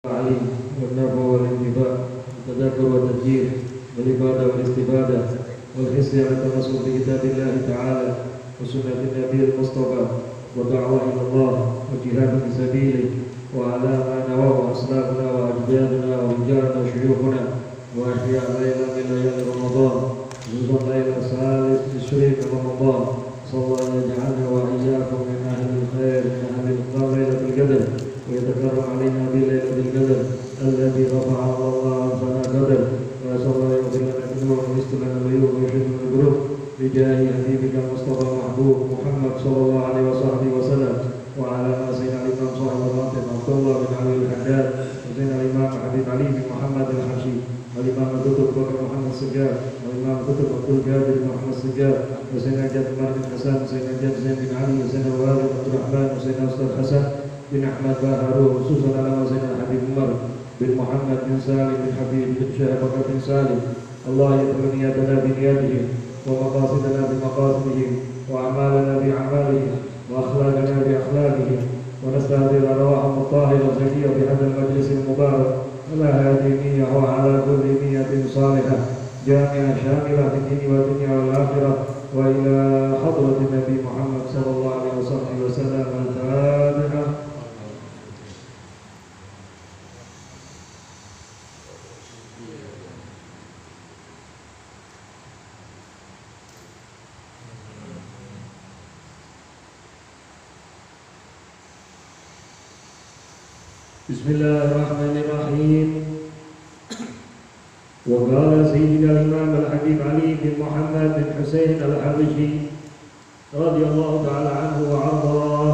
العليم والنفع والانتفاع والتذكر والتذكير والعبادة والاستفادة والحس على التمسك بكتاب الله تعالى وسنة النبي المصطفى والدعوة إلى الله والجهاد في سبيله وعلى ما نواه أسلافنا وأجدادنا ورجالنا وشيوخنا وأحياء ليلة من ليالي رمضان خصوصا ليلة الثالث تشريق رمضان صلى الله أن يجعلنا وإياكم من أهل الخير من أهل القدر ليلة القدر ويتكرم علينا بليلة القدر الذي رفعها الله عن قدر وأسأل الله يغفر لنا ذنوبنا ويستر لنا العيوب ويشهد لنا القلوب بجاه حبيبك المصطفى المحبوب محمد صلى الله عليه وصحبه وسلم وعلى سيدنا الإمام صاحب الراتب عبد الله بن علي الحداد وسيدنا الإمام حبيب علي بن محمد الحبشي والإمام الكتب بكر محمد السجاد والإمام الكتب عبد القادر بن محمد السجاد وسيدنا جد عمر بن حسن وسيدنا جد زين بن علي وسيدنا الوالد عبد الرحمن وسيدنا أستاذ حسن بن أحمد باهرو خصوصا على سيدنا حبيب عمر بن محمد بن سالم بن حبيب بن شيخ بكر بن سالم الله يغفر نياتنا بنياتهم ومقاصدنا بمقاصدهم وأعمالنا بأعمالهم وأخلاقنا بأخلاقهم ونستهدي أرواحهم الطاهرة الزكية بهذا المجلس المبارك على هذه النية وعلى كل نية صالحة جامعة شاملة في الدين والدنيا والآخرة وإلى حضرة النبي محمد صلى الله عليه وسلم الفاتحة. بسم الله الرحمن الرحيم. وقال سيدنا الإمام الحبيب علي بن محمد بن حسين الحبشي رضي الله تعالى عنه وعرضاه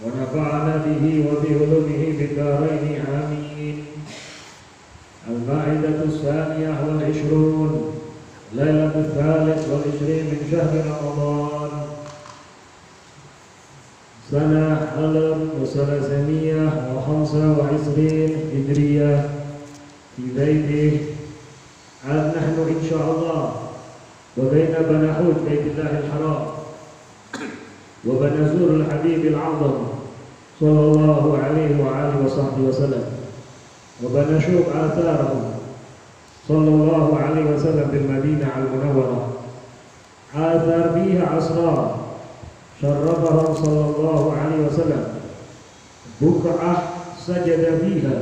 ونفعنا به وبعلومه في الدارين آمين. المائدة 22 ليلة 23 من شهر رمضان سنة 1325 هجرية في بيته. عاد نحن إن شاء الله وبين بنحوج بيت الله الحرام وبنزور الحبيب العظم صلى الله عليه وآله وصحبه وسلم وبنشوف آثاره صلى الله عليه وسلم بالمدينة المنورة آثار فيها أسرار شرفهم صلى الله عليه وسلم بقعة سجد فيها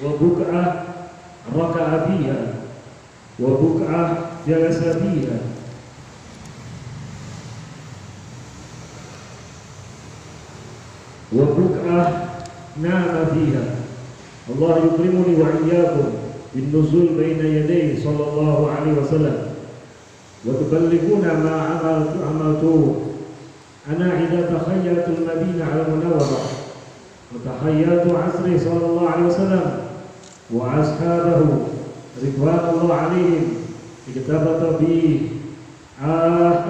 وبقعة ركع فيها وبقعة جلس فيها وبقعة نام فيها. الله يكرمني وإياكم بالنزول بين يديه صلى الله عليه وسلم وتبلغون ما عملتوه. أنا إذا تخيلت المدينة المنورة وتخيلت عصره صلى الله عليه وسلم وأصحابه رضوان الله عليهم اجتبط بي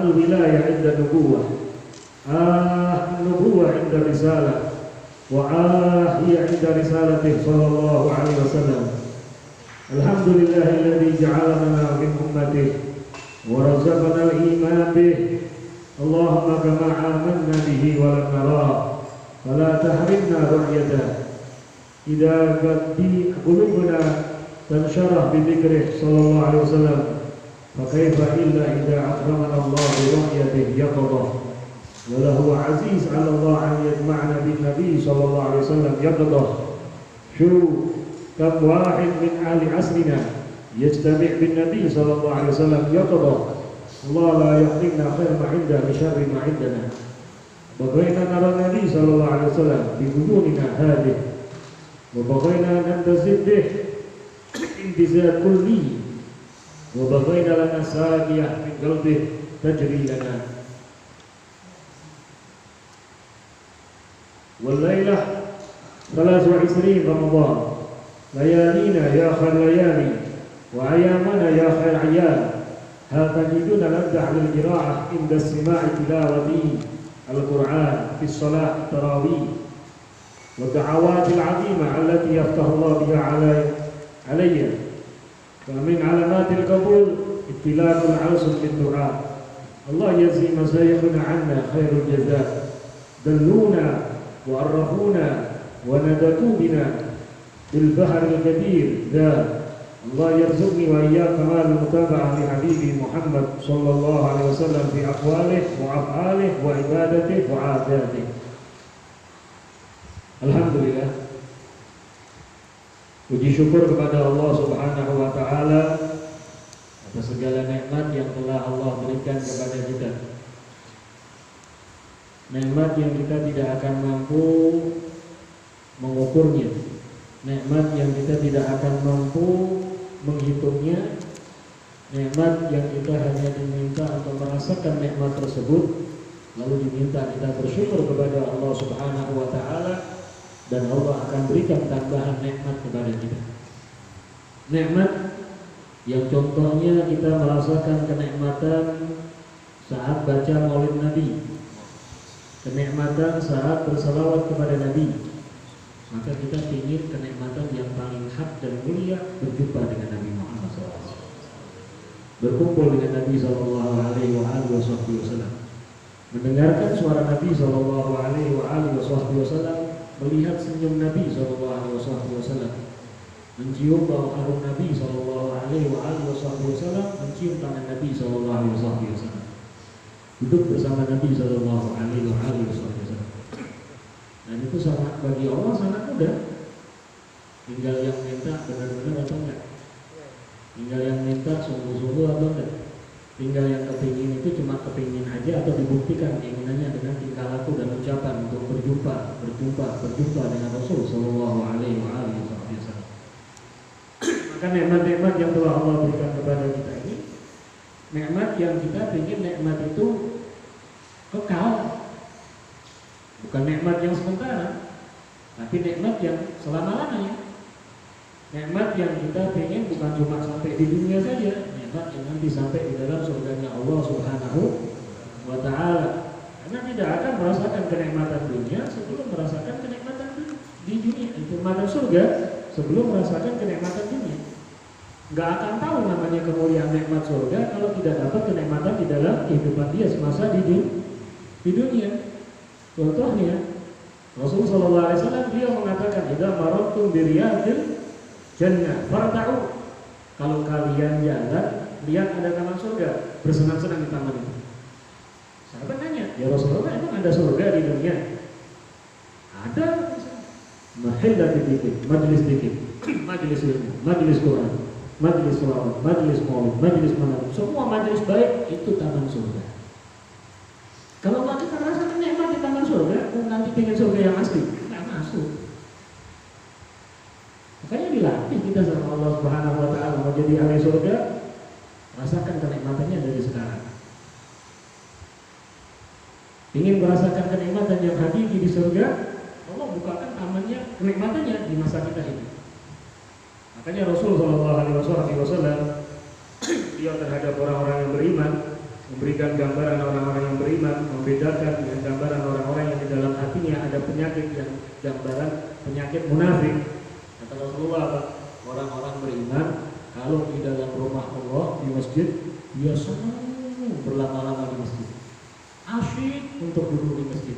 الولاية عند النبوة النبوة عند الرسالة هي عند رسالته صلى الله عليه وسلم. الحمد لله الذي جعلنا من أمته ورزقنا الإيمان به. اللهم كما آمنا به ولم نراه فلا تحرمنا رؤيته. إذا قلوبنا تنشرح بذكره صلى الله عليه وسلم فكيف إلا إذا أكرمنا الله برؤيته يقظة. وله عزيز على الله أن يجمعنا بالنبي صلى الله عليه وسلم يقظة. شو كم واحد من أهل عصرنا يجتمع بالنبي صلى الله عليه وسلم يقظة. الله لا يحرمنا خير ما عنده بشر ما عندنا. بغينا نرى النبي صلى الله عليه وسلم بوجودنا هذه وبغينا ننتزع به انتزاع كلي وبغينا لنا ساقية من قلبه تجري لنا. والليلة 23 رمضان ليالينا يا خير ليالي وأيامنا يا خير أيام. هل تجدون نبدأ للقراءة عند استماع تلاوة القرآن في الصلاة التراويح والدعوات العظيمة التي يفتح الله بها علي. فمن علامات القبول ابتلاء العصر بالدعاء. الله يجزي مشايخنا عنا خير الجزاء. دلونا وعرفونا وندكوا بنا bil bahril kabir dan Allah yarzuqni wa iyyakum al-mutaba'ah li habibi Muhammad sallallahu alaihi wasallam fi aqwalihi wa af'alihi wa ibadatihi wa 'adatihi. Alhamdulillah, puji syukur kepada Allah Subhanahu wa taala atas segala nikmat yang telah Allah berikan kepada kita. Nikmat yang kita tidak akan mampu mengukurnya, nikmat yang kita tidak akan mampu menghitungnya, nikmat yang kita hanya diminta untuk merasakan nikmat tersebut, lalu diminta kita bersyukur kepada Allah Subhanahu wa taala, dan Allah akan berikan tambahan nikmat kepada kita. Nikmat yang contohnya kita merasakan kenikmatan saat baca Maulid Nabi, kenikmatan saat bersalawat kepada Nabi. Maka kita ingin kenikmatan yang paling hak dan mulia berjumpa dengan Nabi Muhammad SAW, berkumpul dengan Nabi SAW, mendengarkan suara Nabi SAW, melihat senyum Nabi SAW, mencium bau harum Nabi SAW, mencium tangan Nabi SAW, duduk bersama Nabi SAW. Dan itu sangat, bagi Allah sangat mudah. Tinggal yang minta benar-benar atau enggak, tinggal yang minta sungguh-sungguh atau enggak, tinggal yang kepingin itu cuma kepingin aja atau dibuktikan keinginannya dengan tingkah laku dan ucapan untuk berjumpa dengan Rasul Sallallahu Alaihi Wasallam. Maka nikmat-nikmat yang telah Allah berikan kepada kita ini, nikmat yang kita ingin nikmat itu kekal. Bukan nikmat yang sementara, tapi nikmat yang selama-lamanya. Nikmat yang kita pengen bukan cuma sampai di dunia saja, nikmat yang nanti sampai di dalam surganya Allah Subhanahu wa ta'ala. Karena tidak akan merasakan kenikmatan dunia sebelum merasakan kenikmatan di dunia. Kenikmatan surga sebelum merasakan kenikmatan dunia. Gak akan tahu namanya kemuliaan nikmat surga kalau tidak dapat kenikmatan di dalam kehidupan dia semasa di dunia. Contohnya Rasulullah SAW beliau mengatakan, "Idza marartum bi riyadil jannah farta'u." Kalau kalian jalan lihat ada taman surga, bersenang-senang di taman itu. Sahabat tanya, "Ya Rasulullah, emang ada surga di dunia?" Ada. Mahillati dzikir, majelis dzikir, majelis ilmu, majelis Quran, majelis sholawat, majelis maulid, majelis manaqib, semua majelis baik itu taman surga. Kalau kita rasakan nikmat di taman surga, nanti pengen surga yang asli, nggak masuk. Makanya dilatih kita sama Allah Subhanahu wa ta'ala, mau jadi ahli surga, rasakan kenikmatannya dari sekarang. Ingin merasakan kenikmatan yang hakiki di surga, Allah bukakan tamannya, kenikmatannya di masa kita ini. Makanya Rasul Sallallahu Alaihi Wasallam dia terhadap orang-orang yang beriman memberikan gambaran orang-orang yang beriman, membedakan dengan gambaran orang-orang yang di dalam hatinya ada penyakit, yang gambaran penyakit munafik. Kata Rasulullah, orang-orang beriman kalau di dalam rumah Allah di masjid, dia senang berlama-lama di masjid, asyik untuk duduk di masjid,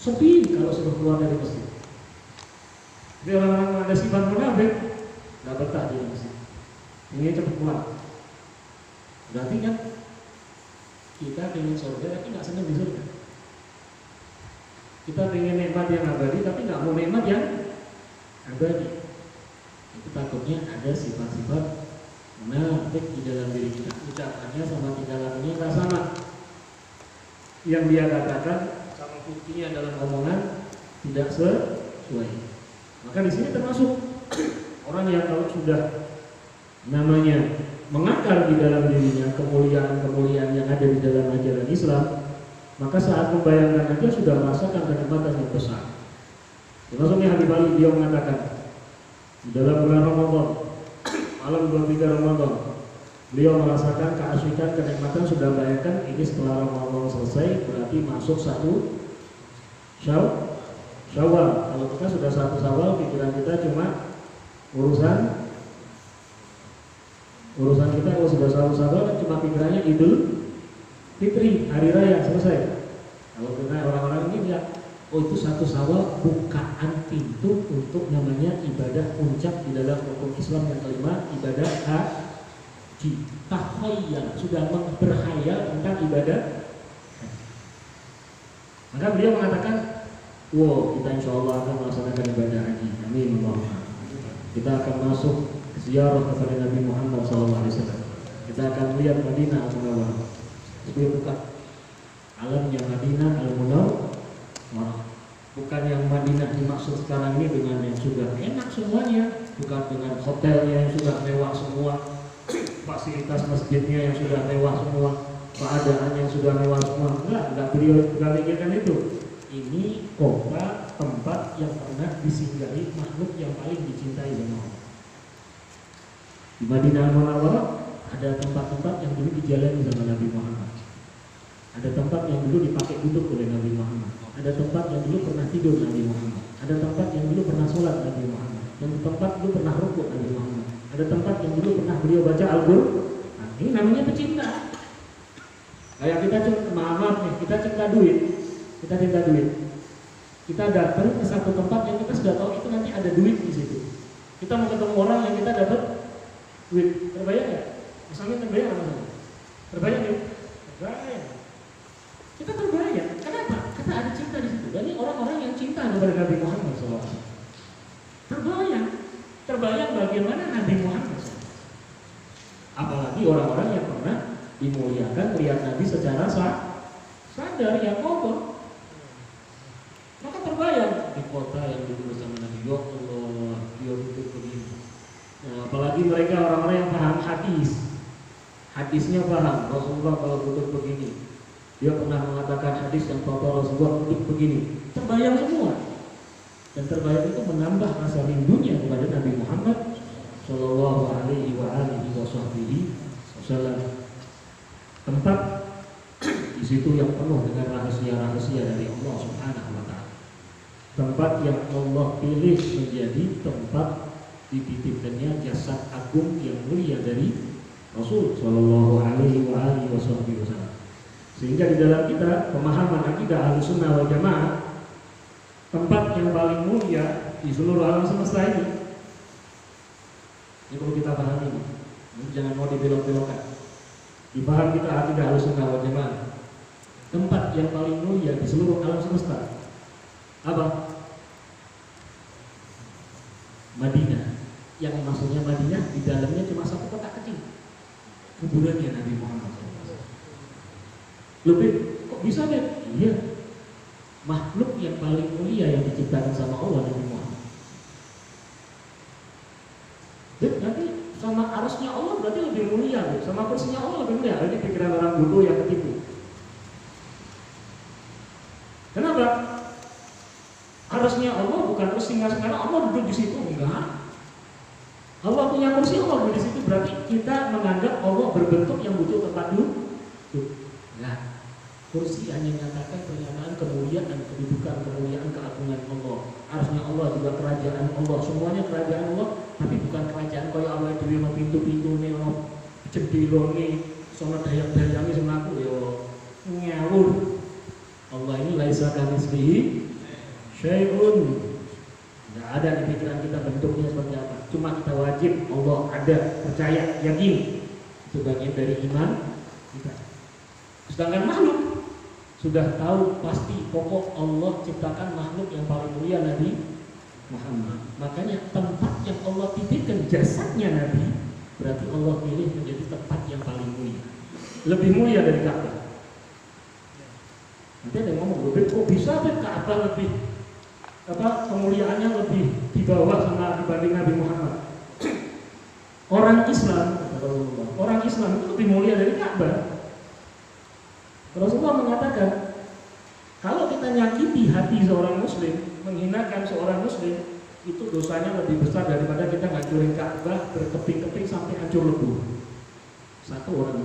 sepi kalau sudah keluar dari masjid. Jadi orang-orang yang ada sifat munafik nggak betah di masjid, ingin cepat pulang. Berarti kan kita ingin surga tapi nggak senang di surga. Kita ingin nikmat yang abadi tapi nggak mau nikmat yang abadi. Itu takutnya ada sifat-sifat munafik di dalam diri kita. Ucapannya sama tingkah lakunya nggak sama. Yang dia katakan sama buktinya dalam omongan tidak sesuai. Maka di sini termasuk orang yang kalau sudah namanya mengakar di dalam dirinya kemuliaan-kemuliaan yang ada di dalam ajaran Islam, maka saat membayangkan aja sudah merasakan kenikmatan yang besar. Termasuknya Habib Ali, dia mengatakan di dalam bulan Ramadan, malam 23 Ramadan, beliau merasakan keasyikan, kenikmatan. Sudah bayangkan ini setelah Ramadan selesai berarti masuk 1 Syawal. Kalau kita sudah 1 Syawal, pikiran kita cuma urusan kita. Kalau sudah 1 Syawal cuma pikirannya Idul Fitri, hari raya selesai. Kalau kita orang-orang ini ya Oh, itu satu Syawal bukaan pintu untuk namanya ibadah puncak di dalam rukun Islam yang kelima, ibadah haji. Tahayyal, sudah berhayal tentang ibadah haji. Maka beliau mengatakan, wow, kita insya Allah akan melaksanakan ibadah haji. Amin. Kita akan masuk ziarah kepada Nabi Muhammad SAW. Kita akan melihat Madinah Al-Munawwarah. Beliau buka alamnya Madinah Al-Munawwarah. Bukan yang Madinah dimaksud sekarang ini dengan yang sudah enak semuanya, bukan dengan hotelnya yang sudah mewah semua, fasilitas masjidnya yang sudah mewah semua, keadaan yang sudah mewah semua. Enggak beliau pikirkan itu. Ini kota tempat yang pernah disinggahi makhluk yang paling dicintai sama Allah. Di Madinah Al-Munawwarah ada tempat-tempat yang dulu dijalani sama Nabi Muhammad. Ada tempat yang dulu dipakai duduk oleh Nabi Muhammad. Ada tempat yang dulu pernah tidur Nabi Muhammad. Ada tempat yang dulu pernah sholat Nabi Muhammad. Yang tempat dulu pernah rukuk Nabi Muhammad. Ada tempat yang dulu pernah beliau baca Al-Qur'an. Nah, ini namanya pecinta. Kayak kita maaf nih, kita cinta duit. Kita datang ke satu tempat yang kita sudah tahu itu nanti ada duit di situ. Kita mau ketemu orang yang kita dapat duit. Terbayang nggak? Misalnya terbayang apa? Terbayang ya? Terbayang. Kita terbayang. Kenapa? Karena ada cinta di situ. Dan ini orang-orang yang cinta kepada Nabi Muhammad SAW. Terbayang bagaimana Nabi Muhammad SAW. Apalagi orang-orang yang pernah dimuliakan melihat Nabi secara sadar yang kotor. Maka terbayang di kota yang dulu bersama Nabi, ya Allah, dia duduk begini. Nah, apalagi mereka orang-orang yang paham hadisnya paham. Rasulullah kalau duduk begini, dia pernah mengatakan hadis yang total Rasulullah duduk begini. Terbayang semua. Dan terbayang itu menambah rasa rindunya kepada Nabi Muhammad Sallallahu Alaihi Wasallam. Tempat di situ yang penuh dengan rahasia-rahasia dari Allah Subhanahu Wa Taala. Tempat yang Allah pilih menjadi tempat dititipkannya jasad agung yang mulia dari Rasul Sallallahu Alaihi Wasallam. Sehingga di dalam kita pemahaman akidah Ahlussunnah wal Jamaah, tempat yang paling mulia di seluruh alam semesta ini perlu kita pahami. Jangan mau dibelok-belokkan. Di paham kita akidah Ahlussunnah wal Jamaah, tempat yang paling mulia di seluruh alam semesta apa? Madinah. Yang maksudnya Madinah di dalamnya cuma satu kotak kecil, kuburannya Nabi Muhammad SAW. Lebih kok bisa deh? Iya, makhluk yang paling mulia yang diciptakan sama Allah Nabi Muhammad. Dan nanti sama arusnya Allah berarti lebih mulia, sama kursinya Allah lebih mulia. Ini pikiran orang bodoh yang ketipu. Kenapa? Arusnya Allah bukan kursi karena Allah duduk di situ, enggak. Allah punya kursi, Allah duduk di situ, berarti kita menganggap Allah berbentuk yang butuh tempat duduk. Nah, kursi hanya menyatakan pernyataan kemuliaan, kedudukan, kemuliaan, keagungan Allah. Arusnya Allah juga kerajaan Allah, semuanya kerajaan Allah, tapi bukan kerajaan kaya Allah dhewe mah pintu-pintu ne ono jendelane, sono dayang-dayange sing aku ya ngawur. Allah ini laisa kamitslihi syai'un. Tidak ada di pikiran kita bentuknya seperti apa. Cuma kita wajib Allah ada, percaya, yakin. Itu bagian dari iman kita. Sedangkan makhluk sudah tahu pasti pokok Allah ciptakan makhluk yang paling mulia Nabi Muhammad. Makanya tempat yang Allah titipkan jasadnya Nabi, berarti Allah pilih menjadi tempat yang paling mulia. Lebih mulia dari Ka'bah. Nanti ada yang ngomong, kok bisa deh Ka'bah lebih kemuliaannya lebih di bawah sama dibanding Nabi Muhammad. Orang Islam itu lebih mulia dari Ka'bah. Rasulullah mengatakan, kalau kita nyakiti hati seorang muslim, menghinakan seorang muslim, itu dosanya lebih besar daripada kita ngancurin Ka'bah berkeping-keping sampai hancur lebur. Satu orang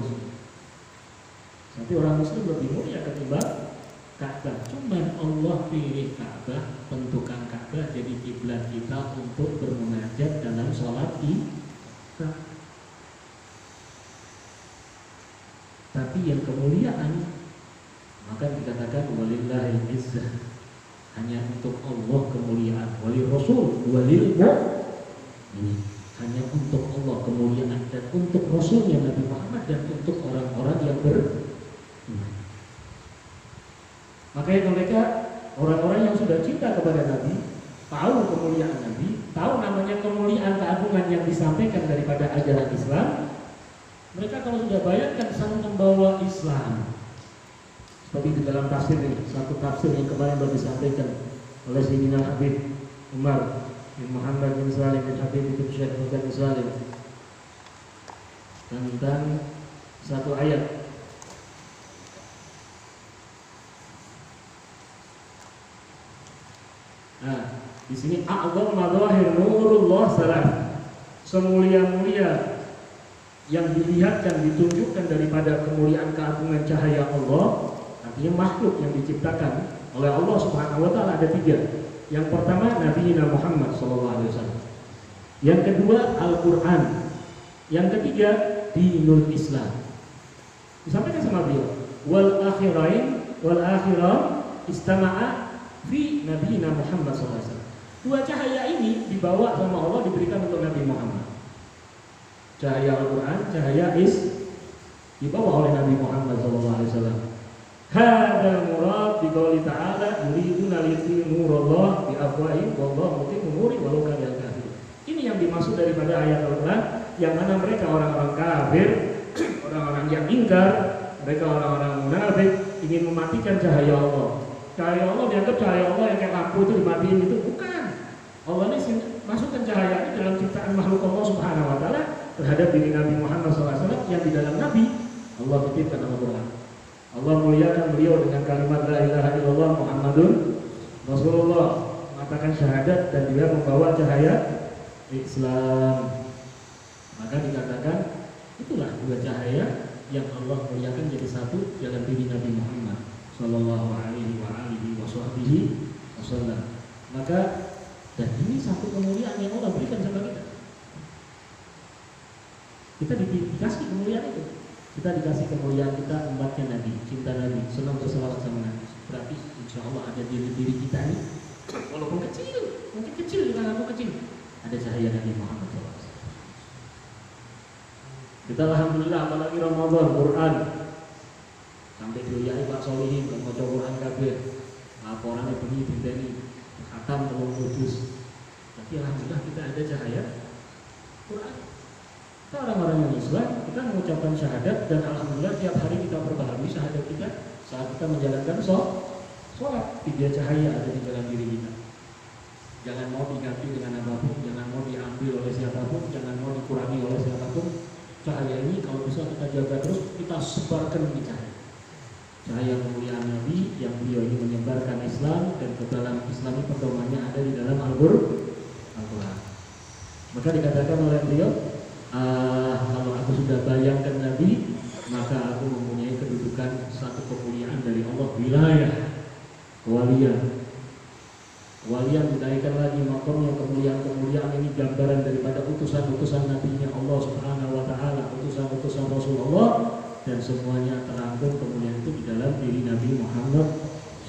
muslim lebih mulia ketimbang Ka'bah. Cuman Allah pilih Ka'bah, bentukan Ka'bah jadi kiblat kita untuk bermunajat dalam sholat kita. Tapi yang kemuliaan, maka dikatakan walillahil izzah hanya untuk Allah kemuliaan, walil Rasul walil mu'minin, hanya untuk Allah kemuliaan dan untuk Rasulnya Nabi Muhammad dan untuk orang-orang yang beriman. Makanya mereka orang-orang yang sudah cinta kepada Nabi, tahu kemuliaan Nabi, tahu namanya kemuliaan keagungan yang disampaikan daripada ajaran Islam. Mereka kalau sudah bayangkan sang membawa Islam, seperti di dalam tafsir ini, satu tafsir yang kemarin baru disampaikan oleh Sayyidina Habib Umar bin Muhammad bin Salim bin Habib bin Syekh bin Salim tentang satu ayat. Nah, di sini a'dzam madahir nurullah salat, semulia-mulia yang dilihat dan ditunjukkan daripada kemuliaan keagungan cahaya Allah, artinya makhluk yang diciptakan oleh Allah Subhanahu wa taala ada 3. Yang pertama Nabi Muhammad SAW. Yang kedua Al-Qur'an. Yang ketiga dinul Islam. Disampaikan sama beliau, wal akhirah istama'a fi Nabi Muhammad SAW. 2 cahaya ini dibawa sama Allah, diberikan untuk Nabi Muhammad. Cahaya Al-Quran, cahaya dibawa oleh Nabi Muhammad SAW. Hadal murad bi qouli ta'ala yuriduna liyutfi'u nurallah bi afwahihim wallahu mutimmu nurihi walau karihal kafirun. Ini yang dimaksud daripada ayat Al-Quran, yang mana mereka orang-orang kafir, orang-orang yang ingkar, mereka orang-orang munafik ingin mematikan cahaya Allah. Cahaya Allah dianggap cahaya Allah yang kayak lampu itu dimatiin, itu bukan. Allah ini masukkan cahaya ini dalam ciptaan makhluk Allah Subhanahu wa taala terhadap diri Nabi Muhammad SAW yang di dalam Nabi Allah titipkan Al-Quran. Allah muliakan beliau dengan kalimat la ilaha illallah Muhammadun Rasulullah, mengatakan syahadat dan dia membawa cahaya Islam. Maka dikatakan itulah 2 cahaya yang Allah muliakan jadi satu dalam diri Nabi Muhammad sallallahu alaihi wasallam. Maka dan ini satu kemuliaan yang Allah berikan sama kita. Kita dikasih kemuliaan itu. Kita dikasih kemuliaan, kita umatnya Nabi, cinta Nabi, senang berselawat sama Nabi. Berarti insya Allah ada diri kita ini, walaupun kecil, mungkin kecil dengan aku kecil, ada cahaya Nabi Muhammad SAW. Kita alhamdulillah apalagi Ramadan, Quran sampai dilihat Pak Solihin kalau baca Quran kabeh, laporannya begini ini, khatam telung kudus. Tapi alhamdulillah kita ada cahaya Quran. Kita orang-orang yang Islam, kita mengucapkan syahadat dan alhamdulillah tiap hari kita perbaharui syahadat kita saat kita menjalankan sholat. 3 cahaya ada di dalam diri kita. Jangan mau diganti dengan apapun, jangan mau diambil oleh siapapun, jangan mau dikurangi oleh siapapun. Cahaya ini kalau bisa kita jaga terus, kita sebarkan di cahaya. Cahaya kemuliaan Nabi yang beliau ini menyebarkan Islam, dan ke dalam Islam ini pedomannya ada di dalam Al-Quran. Maka dikatakan oleh beliau, kalau aku sudah bayangkan Nabi, maka aku mempunyai kedudukan satu kemuliaan dari Allah, wilayah, walian dinaikkan lagi makamnya, kemuliaan ini gambaran daripada utusan-utusan Nabi-Nya Allah Subhanahu wa taala, utusan-utusan Rasulullah, dan semuanya terangkum kemuliaan itu di dalam diri Nabi Muhammad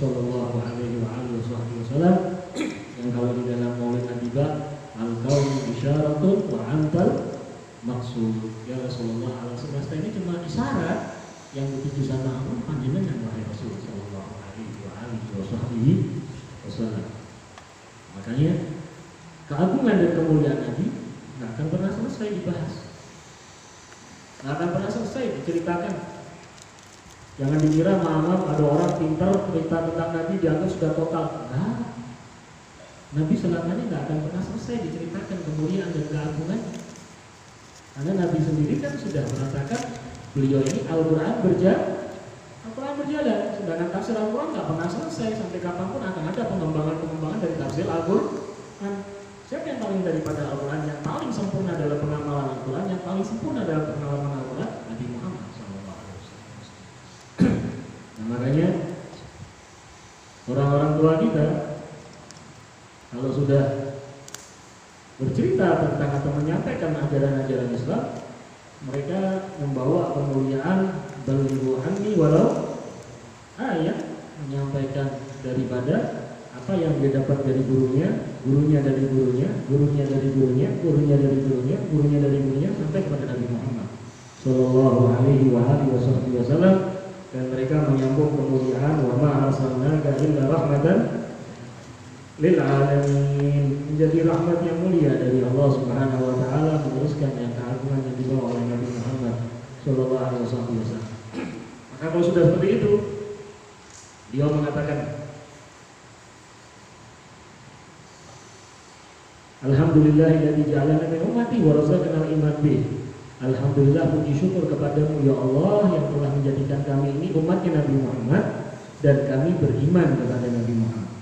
sallallahu alaihi wasallam, yang kalau di dalam Maulid Nabiba al-kaunu isyaratun wa antal maksud. Ya Rasulullah, alam semesta ini cuma isyarat, yang dituju sama Allah panjenengan wahai Rasul sallallahu alaihi wasallam. Makanya keagungan dan kemuliaan Nabi nggak akan pernah selesai dibahas, nggak akan pernah selesai diceritakan. Jangan dikira maaf ada orang pintar cerita tentang Nabi dianggap sudah total. Nah, Nabi selamanya nggak akan pernah selesai diceritakan kemuliaan dan keagungannya. Karena Nabi sendiri kan sudah mengatakan beliau ini Al-Quran berjalan, sedangkan tafsir Al-Quran nggak pernah selesai, sampai kapanpun akan ada pengembangan dari tafsir Al-Quran. Siapa yang paling daripada Al-Quran, yang paling sempurna dalam pengamalan Al-Quran, yang paling sempurna dalam pengamalan Al-Quran? Nabi Muhammad SAW. Nah, makanya orang-orang tua kita kalau sudah bercerita tentang atau menyampaikan ajaran-ajaran Islam, mereka membawa kemuliaan balighu anni walau ayat, menyampaikan daripada apa yang dia dapat dari gurunya, gurunya dari gurunya, gurunya dari gurunya, gurunya dari gurunya, gurunya dari gurunya sampai kepada Nabi Muhammad Shallallahu Alaihi Wasallam, dan mereka menyambung kemuliaan wa ma arsalnaka illa rahmatan lil alamin, menjadi rahmat yang mulia dari Allah Subhanahu wa taala, meneruskan yang keagungan yang dibawa oleh Nabi Muhammad Shallallahu Alaihi Wasallam. Maka kalau sudah seperti itu, dia mengatakan, Alhamdulillahilladzi ja'alana min ummati wa razaqana al-iman bih. Alhamdulillah, puji syukur kepadamu ya Allah yang telah menjadikan kami ini umatnya Nabi Muhammad dan kami beriman kepada Nabi Muhammad.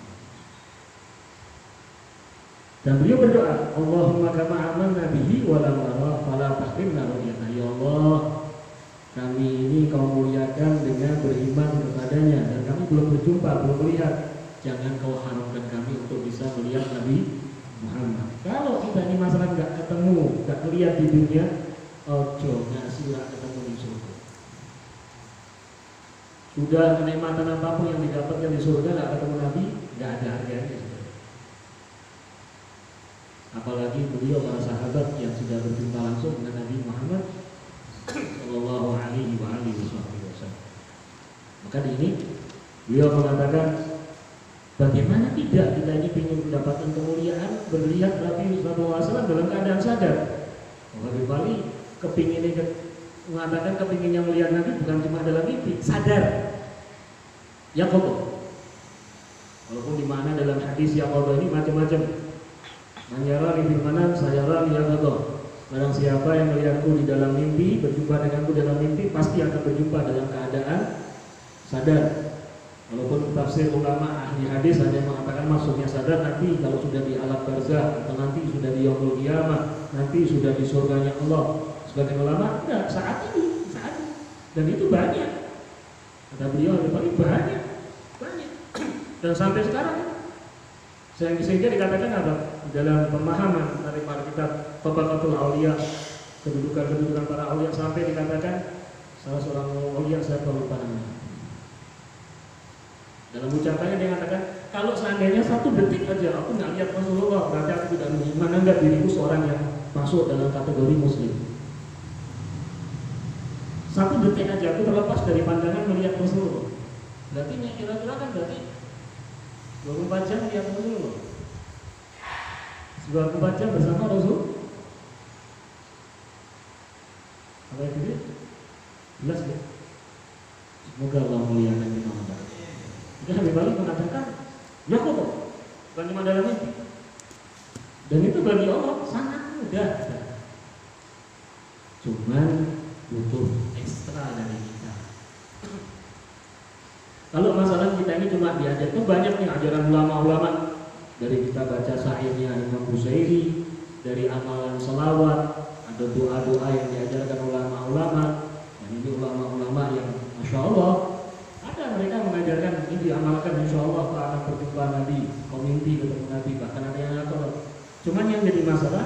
Dan beliau berdoa, Allahumma kama amanna bihi wa lam nara fala tahrimna ru'yatah. Ya Allah, kami ini kau muliakan dengan beriman kepadanya dan kami belum berjumpa, belum melihat. Jangan kau haramkan kami untuk bisa melihat Nabi Muhammad. Kalau kita ini masalah nggak ketemu, nggak lihat di dunia, ojo nggak sila ketemu di surga. Sudah kenikmatan apapun yang didapatkan di surga, nggak ketemu Nabi, nggak ada harganya. Apalagi beliau para sahabat yang sudah berjumpa langsung dengan Nabi Muhammad Sallallahu Alaihi Wasallam. Maka di ini beliau mengatakan, bagaimana tidak kita ini ingin mendapatkan kemuliaan melihat Nabi SAW dalam keadaan sadar. Lebih balik kepinginnya mengatakan kepinginnya melihat Nabi bukan cuma dalam mimpi, sadar. Yaqodo. Walaupun di mana dalam hadis Yaqodo ini macam-macam. Manyara di manam sayara Yaqodo. Barang siapa yang melihatku di dalam mimpi, berjumpa denganku dalam mimpi, pasti akan berjumpa dalam keadaan sadar. Walaupun tafsir ulama ahli hadis hanya mengatakan maksudnya sadar nanti kalau sudah di alam barzah atau nanti sudah di yaumul qiyamah, nanti sudah di surganya Allah. Sebagian ulama enggak, saat ini. Dan itu banyak. Kata beliau lebih banyak. Dan sampai sekarang sehingga dikatakan apa? Dalam pemahaman dari para kitab Tabaqatul Auliya, kedudukan para auliya, sampai dikatakan salah seorang auliya, saya lupa namanya. Dalam ucapannya dia mengatakan, kalau seandainya 1 detik aja aku nggak lihat Rasulullah, berarti aku tidak menganggap diriku seorang yang masuk dalam kategori muslim. 1 detik aja aku terlepas dari pandangan melihat Rasulullah, berarti kira-kira kan berarti 24 jam melihat Rasulullah, 24 jam bersama Rasul. Apa itu? Jelas ya? Semoga Allah muliakan kita Muhammad. Jadi Habib Ali mengatakan, ya kok bukan cuma dalam mimpi. Dan itu bagi Allah sangat mudah. Cuman butuh ekstra dari kita. Kalau masalah kita ini cuma diajarkan, banyak nih ajaran ulama-ulama. Dari kita baca syairnya Imam Busairi, dari amalan selawat, ada doa-doa yang diajarkan ulama-ulama. Dan ini ulama-ulama yang Masya Allah, ada mereka mengajarkan ini diamalkan, insya Allah Pak akan berjumpa Nabi, kau mimpi ketemu Nabi, bahkan ada yang ngatur. Cuman yang jadi masalah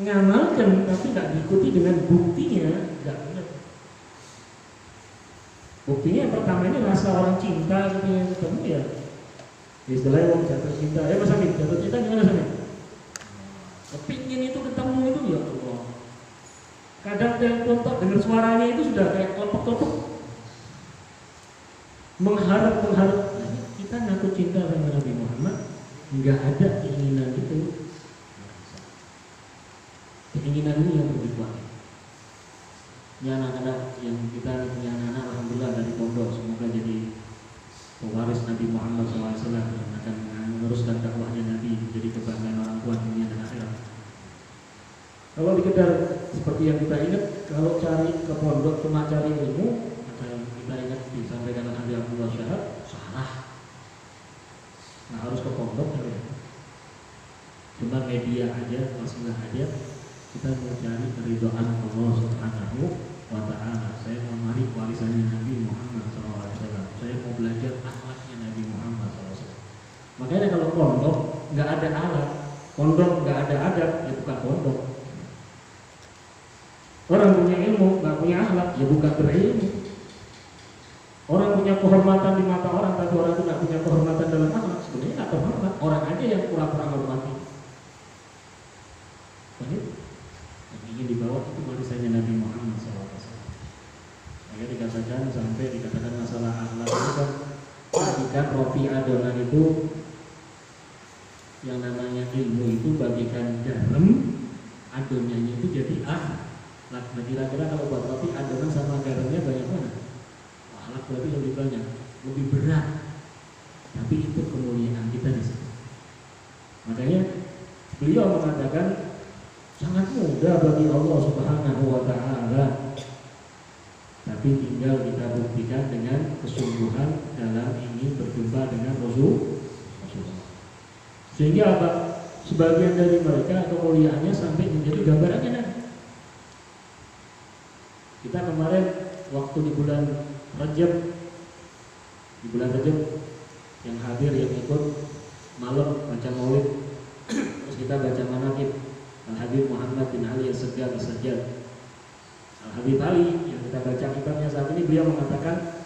ngamalkan tapi nggak diikuti dengan buktinya, nggak benar. Buktinya yang pertama ini rasa orang cinta gitu yang ketemu ya. Istilahnya orang jatuh cinta. Mas Amin, jatuh cinta gimana Amin? Kepingin itu ketemu itu ya Allah. Kadang telepon tok dengar suaranya itu sudah kayak kelepek-kelepek. Mengharap. Nah, kita ngaku cinta sama Nabi Muhammad, nggak ada keinginan itu. Keinginan ini yang lebih kuat. Ini anak-anak yang kita punya anak-anak, alhamdulillah dari pondok, semoga jadi pewaris Nabi Muhammad SAW yang akan meneruskan dakwahnya Nabi, menjadi kebanggaan orang tua dunia dan akhirat. Kalau dikedar seperti yang kita ingat, kalau cari ke pondok cuma cari ilmu, maka yang kita ingat disampaikan oleh Abdullah Syahab, salah. Nah harus ke pondok ya. Cuma media aja, wasilah aja. Kita mau cari keridhaan Allah Subhanahu wa Ta'ala. Saya mau mari warisannya Nabi Muhammad SAW. Saya mau belajar akhlaknya Nabi Muhammad SAW. Makanya kalau pondok nggak ada alat, pondok nggak ada adab, ya bukan pondok. Orang punya ilmu nggak punya akhlak, ya bukan berilmu. Orang punya kehormatan di mata orang, tapi orang itu nggak punya kehormatan dalam akhlak, sebenarnya nggak terhormat. Orang aja yang pura-pura menghormati. Baik, yang ingin dibawa itu warisannya Nabi Muhammad SAW. Maka dikatakan sampai dikatakan masalah akhlak itu kan, ketika roti adonan itu yang namanya ilmu itu bagikan garam, adonannya itu jadi akhlak. Nah, kira-kira kalau buat roti adonan sama garamnya banyak mana? Akhlak berarti lebih banyak, lebih berat. Tapi itu kemuliaan kita di sini. Makanya beliau mengatakan sangat mudah bagi Allah Subhanahu wa taala. Tapi tinggal kita buktikan dengan kesungguhan dalam ingin berjumpa dengan Rasulullah. Sehingga apa? Sebagian dari mereka kemuliaannya sampai menjadi gambarannya nanti. Kita kemarin waktu di bulan Rajab yang hadir, yang ikut malam baca maulid, terus kita baca manaqib Al-Habib Muhammad bin Ali As-Sajjad Al-Habib Ali yang kita baca kitabnya saat ini, beliau mengatakan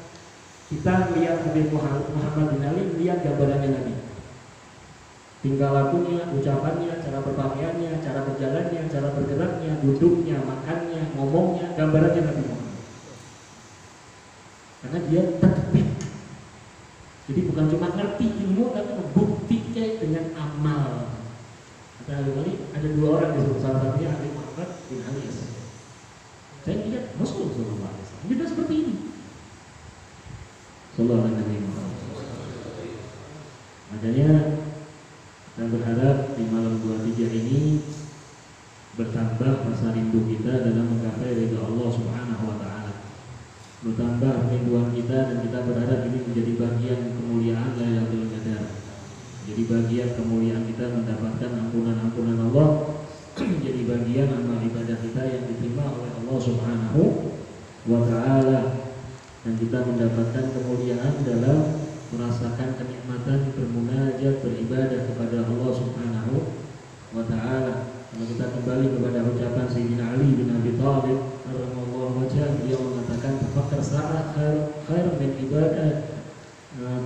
kita lihat Habib Muhammad bin Ali, lihat gambarannya Nabi, tingkah lakunya, ucapannya, cara berpakaiannya, cara berjalannya, cara bergeraknya, duduknya, makannya, ngomongnya, gambarannya Nabi Muhammad. Karena dia tatbik. Jadi bukan cuma ngerti ilmu, tapi membuktikan dengan amal. Kata Habib Ali, ada dua orang di salah satunya Habib Muhammad bin Ali As-Sajjad. Saya lihat Rasulullah SAW tidak seperti ini. Sallallahu alaihi wasallam. Makanya kita berharap di malam 23 ini bertambah rasa rindu kita dalam menggapai ridha Allah Subhanahu wa taala. Bertambah rinduan kita, dan kita berharap ini menjadi bagian kemuliaan Lailatul Qadar. Jadi bagian kemuliaan kita mendapatkan ampunan Allah, menjadi bagian amal ibadah kita yang diterima oleh Allah Subhanahu wa taala, dan kita mendapatkan kemuliaan dalam merasakan kenikmatan bermunajat, beribadah kepada Allah Subhanahu wa taala. Kalau kita kembali kepada ucapan Sayyidina Ali bin Abi Thalib radhiyallahu anhu, beliau mengatakan tafakkar sa'ah khair min ibadah,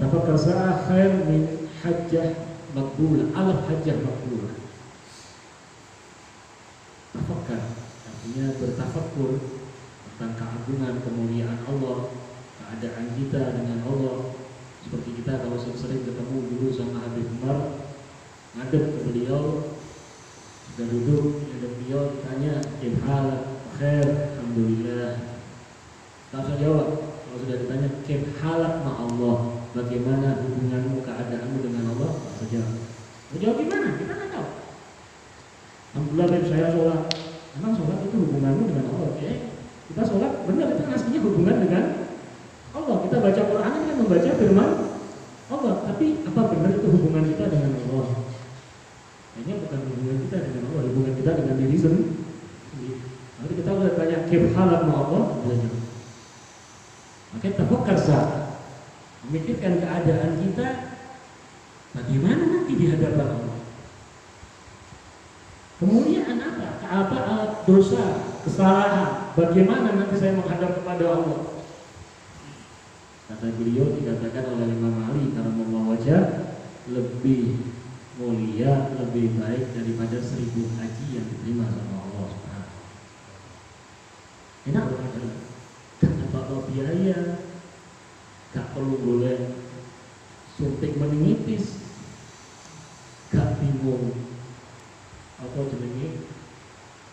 tafakkar sa'ah khair min hajjah maqbulah, alaf hajjah maqbulah. Tafakkar artinya bertafakkur tentang keagungan kemuliaan Allah, keadaan kita dengan Allah. Seperti kita kalau sering ketemu dulu sama Habib Umar, ngadep ke beliau, sudah duduk, ada beliau ditanya, "Kehal khair, alhamdulillah." Langsung jawab. Kalau sudah ditanya, "Kehalak ma Allah, bagaimana hubunganmu, keadaanmu dengan Allah?" Langsung jawab. Mau jawab gimana? Kita nggak tahu. Alhamdulillah, Beb, saya sholat. Emang sholat itu hubunganmu dengan Allah? Oke, kita sholat, benar itu aslinya hubungan dengan Allah. Kita baca Quran kan membaca firman Allah, tapi apa benar itu hubungan kita dengan Allah? Kayaknya bukan hubungan kita dengan Allah, hubungan kita dengan diri sendiri. Nanti kita udah tanya kebhalat ma Allah, maka tafakkar sa'ah, memikirkan keadaan kita bagaimana nanti di hadapan Allah. Kemuliaan apa dosa, kesalahan, bagaimana nanti saya menghadap kepada Allah. Kata beliau, dikatakan oleh Imam Ali karramallahu wajhah, lebih mulia, lebih baik daripada 1000 haji yang diterima sama Allah Subhanahu. Enak banget, gak apa-apa biaya, gak perlu boleh suntik meningitis, gak bingung apa jenenge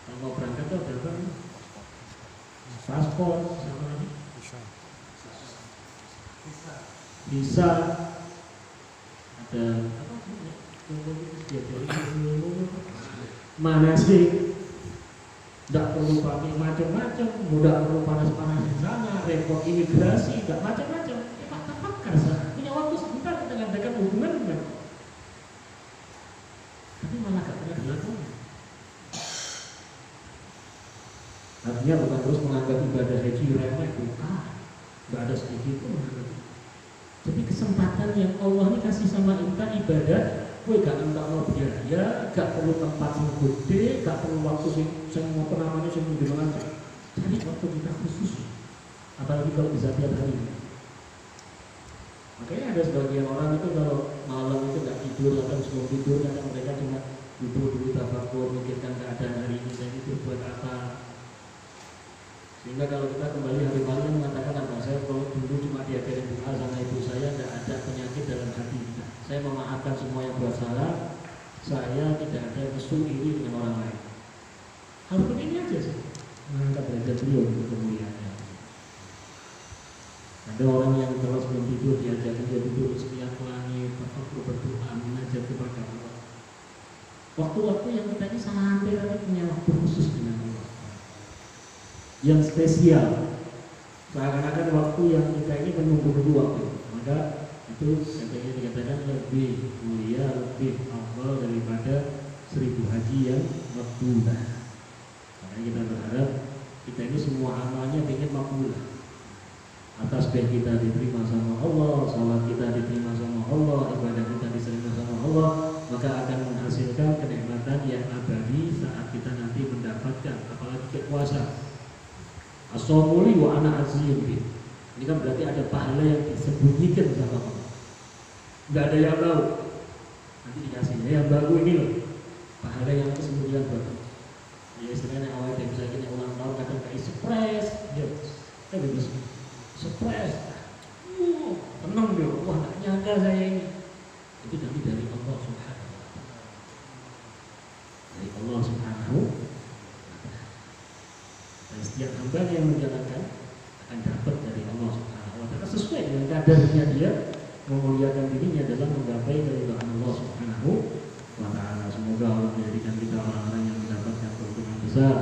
kalau berangkat tuh berapa nih? Paspor sama lagi bisa ada apa mana sih, tidak perlu pakai macam-macam, tidak perlu panas-panas di sana, repot imigrasi, tidak macam-macam. Tafakkar sah, punya waktu sebentar kita mengadakan hubungan dengan, tapi malah gak pernah dilakukan. Artinya bukan terus menganggap ibadah haji remeh, bukan, nggak ada sedikit pun menganggap. Jadi kesempatan yang Allah ini kasih sama kita ibadah, gue gak minta Allah biaya, gak perlu tempat yang gede, gak perlu waktu yang apa namanya yang menjelaskan. Jadi waktu kita khusus, apalagi kalau bisa tiap hari. Makanya ada sebagian orang itu kalau malam itu nggak tidur atau sebelum tidur kadang mereka cuma duduk tafakur memikirkan keadaan hari ini dan itu buat apa. Sehingga kalau kita kembali hari malam mengatakan apa, saya kalau dulu cuma diajarin doa sama ibu saya, tidak ada penyakit dalam hati. Saya memaafkan semua yang buat salah, saya tidak ada kesu iri dengan orang lain. Hal seperti ini aja sih mengangkat derajat beliau untuk kemuliaannya. Ada orang yang kalau sebelum tidur diajarkan dia duduk sekian langit, tafakur berdoa, menajat kepada Allah. Waktu-waktu yang kita ini santai tapi punya waktu khusus dengan Allah yang spesial, seakan-akan waktu yang kita ini menunggu-nunggu waktu, maka itu katanya dikatakan lebih mulia, lebih afdal daripada 1000 haji yang makbulah. Makanya kita berharap kita ini semua amalnya ingin makbulah. Atas baik kita diterima sama Allah, salat kita diterima sama Allah, ibadah kita diterima sama Allah, maka akan menghasilkan kenikmatan yang abadi saat kita nanti mendapatkan, apalagi kekuasaan. As-somuli wa ana aziyun bih. Ini kan berarti ada pahala yang disembunyikan sama Allah. Enggak ada yang tahu. Nanti dikasih yang baru ini loh. Pahala yang kesembunyian buat. Ya istilahnya awal dari misalnya ini ulang tahun kadang kayak surprise. Ya. Kan bebas. Surprise. Tenang dia. Wah, enggak nyangka saya ini. Itu dari Allah Subhanahu wa taala. Dari Allah Subhanahu. Dan setiap hamba yang menjalankan akan dapat dari Allah Subhanahu wa taala sesuai dengan kadarnya dia memuliakan dirinya dalam menggapai keridhaan Allah Subhanahu wa taala. Semoga Allah menjadikan kita orang-orang yang mendapatkan keuntungan besar.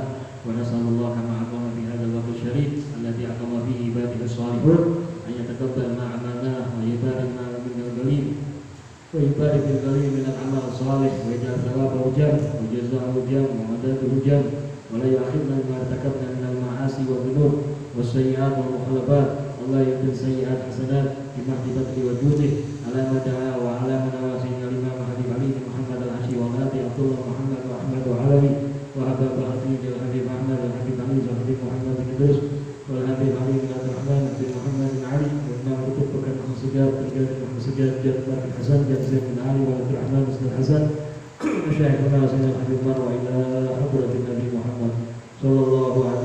Wa nasallallahu kama aqama bi hadzal waqti syarif alladzi aqama bihi ibadihi shalihun an yataqabbal ma'amana wa yubarik ma min al-ghalim wa yubarik bil ghalim min al-amal shalih wa yaj'al thawabahu jam wa jazaa'u jam wa madadahu jam ولا يؤاخذنا بما ارتكبنا من المعاصي والذنوب والسيئات والمخالفات الله يبدل سيئات حسنات بمحض فضل وجوده على ما دعا وعلى من نواسي الامام حبيب علي محمد العشي والنادي عبد الله محمد واحمد وعلوي وحباب حبيب الحبيب احمد والحبيب علي وحبيب محمد بن ادريس والحبيب علي بن عبد الرحمن بن محمد بن علي وإمام الكتب بن محمد سجاد بن محمد سجاد جاد بن حسن جاد زين بن علي وعبد الرحمن بن الحسن مشايخنا سيدنا الحبيب مروى إلى حضرة النبي محمد صلى الله عليه